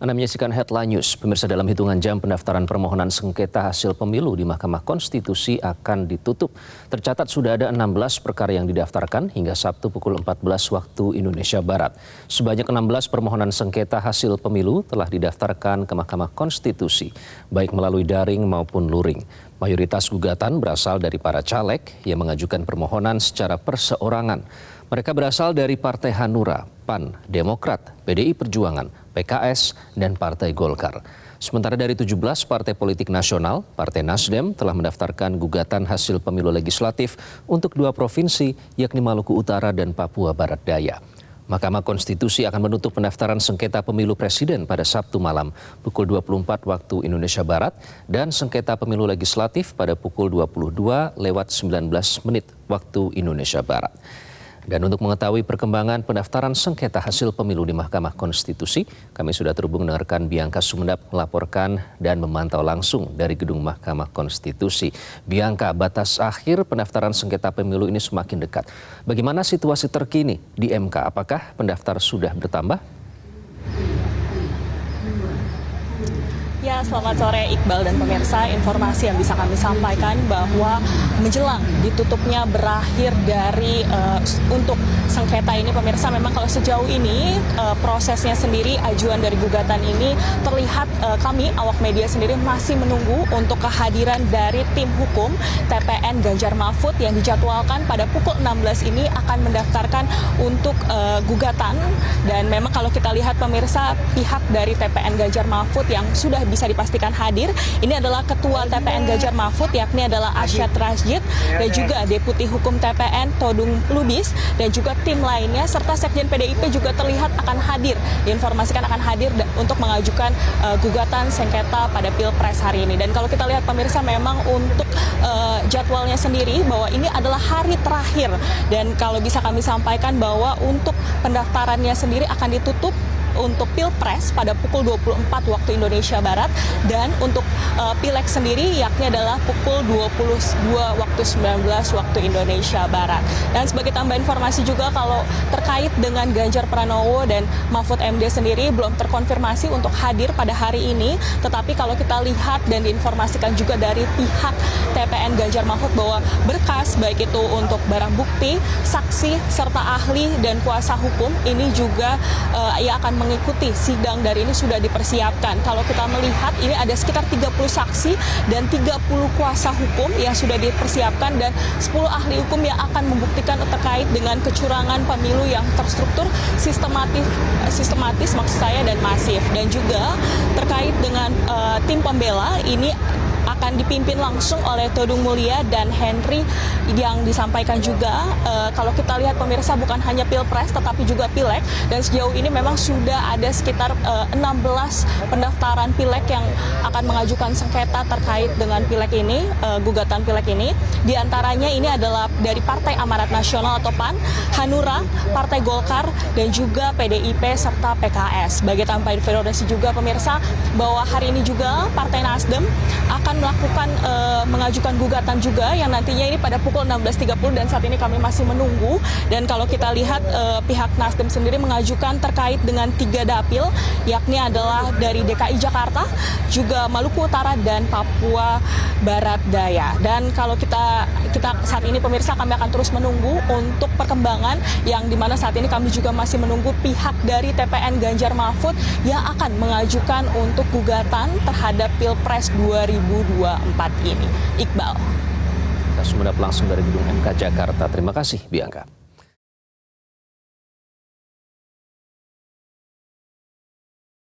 Anda menyaksikan Headline News. Pemirsa, dalam hitungan jam pendaftaran permohonan sengketa hasil pemilu di Mahkamah Konstitusi akan ditutup. Tercatat sudah ada 16 perkara yang didaftarkan hingga Sabtu pukul 14 waktu Indonesia Barat. Sebanyak 16 permohonan sengketa hasil pemilu telah didaftarkan ke Mahkamah Konstitusi, baik melalui daring maupun luring. Mayoritas gugatan berasal dari para caleg yang mengajukan permohonan secara perseorangan. Mereka berasal dari Partai Hanura, PAN, Demokrat, PDI Perjuangan, PKS, dan Partai Golkar. Sementara dari 17 partai politik nasional, Partai Nasdem telah mendaftarkan gugatan hasil pemilu legislatif untuk 2 provinsi, yakni Maluku Utara dan Papua Barat Daya. Mahkamah Konstitusi akan menutup pendaftaran sengketa pemilu presiden pada Sabtu malam pukul 24 waktu Indonesia Barat dan sengketa pemilu legislatif pada pukul 22:19 waktu Indonesia Barat. Dan untuk mengetahui perkembangan pendaftaran sengketa hasil pemilu di Mahkamah Konstitusi, kami sudah terhubung dengan rekan Bianca Sumendap melaporkan dan memantau langsung dari gedung Mahkamah Konstitusi. Bianca, batas akhir pendaftaran sengketa pemilu ini semakin dekat. Bagaimana situasi terkini di MK? Apakah pendaftar sudah bertambah? Ya, selamat sore Iqbal dan pemirsa. Informasi yang bisa kami sampaikan bahwa menjelang ditutupnya berakhir dari untuk sengketa ini, pemirsa, memang kalau sejauh ini prosesnya sendiri, ajuan dari gugatan ini terlihat kami awak media sendiri masih menunggu untuk kehadiran dari tim hukum TPN Ganjar Mahfud yang dijadwalkan pada pukul 16 ini akan mendaftarkan untuk gugatan. Dan memang kalau kita lihat pemirsa, pihak dari TPN Ganjar Mahfud yang sudah bisa dipastikan hadir, ini adalah Ketua TPN Ganjar Mahfud, yakni adalah Arsyad Rashid, dan juga Deputi Hukum TPN Todung Lubis, dan juga tim lainnya, serta Sekjen PDIP juga terlihat akan hadir, diinformasikan akan hadir untuk mengajukan gugatan sengketa pada Pilpres hari ini. Dan kalau kita lihat pemirsa, memang untuk jadwalnya sendiri bahwa ini adalah hari terakhir, dan kalau bisa kami sampaikan bahwa untuk pendaftarannya sendiri akan ditutup untuk Pilpres pada pukul 24 waktu Indonesia Barat, dan untuk Pileg sendiri yakni adalah pukul 22 waktu 19 waktu Indonesia Barat. Dan sebagai tambah informasi juga, kalau terkait dengan Ganjar Pranowo dan Mahfud MD sendiri belum terkonfirmasi untuk hadir pada hari ini, tetapi kalau kita lihat dan diinformasikan juga dari pihak TPN Ganjar Mahfud bahwa berkas baik itu untuk barang bukti, saksi, serta ahli dan kuasa hukum ini juga ia akan mengikuti sidang dari ini sudah dipersiapkan. Kalau kita melihat ini ada sekitar 30 saksi dan 30 kuasa hukum yang sudah dipersiapkan, dan 10 ahli hukum yang akan membuktikan terkait dengan kecurangan pemilu yang terstruktur, sistematis maksud saya, dan masif. Dan juga terkait dengan tim pembela ini akan dipimpin langsung oleh Todung Mulya dan Henry, yang disampaikan juga kalau kita lihat pemirsa, bukan hanya Pilpres tetapi juga Pileg, dan sejauh ini memang sudah ada sekitar 16 pendaftaran Pileg yang akan mengajukan sengketa terkait dengan Pileg ini, gugatan Pileg ini. Di antaranya ini adalah dari Partai Amanat Nasional atau PAN, Hanura, Partai Golkar, dan juga PDIP serta PKS. Sebagai tambahan informasi juga pemirsa, bahwa hari ini juga Partai Nasdem akan melakukan mengajukan gugatan juga yang nantinya ini pada pukul 16.30, dan saat ini kami masih menunggu. Dan kalau kita lihat pihak Nasdem sendiri mengajukan terkait dengan 3 dapil, yakni adalah dari DKI Jakarta, juga Maluku Utara, dan Papua Barat Daya. Dan kalau kita saat ini pemirsa, kami akan terus menunggu untuk perkembangan, yang dimana saat ini kami juga masih menunggu pihak dari TPN Ganjar Mahfud yang akan mengajukan untuk gugatan terhadap Pilpres 2024 ini. Iqbal. Kita Sumendap langsung dari gedung MK Jakarta. Terima kasih, Bianca.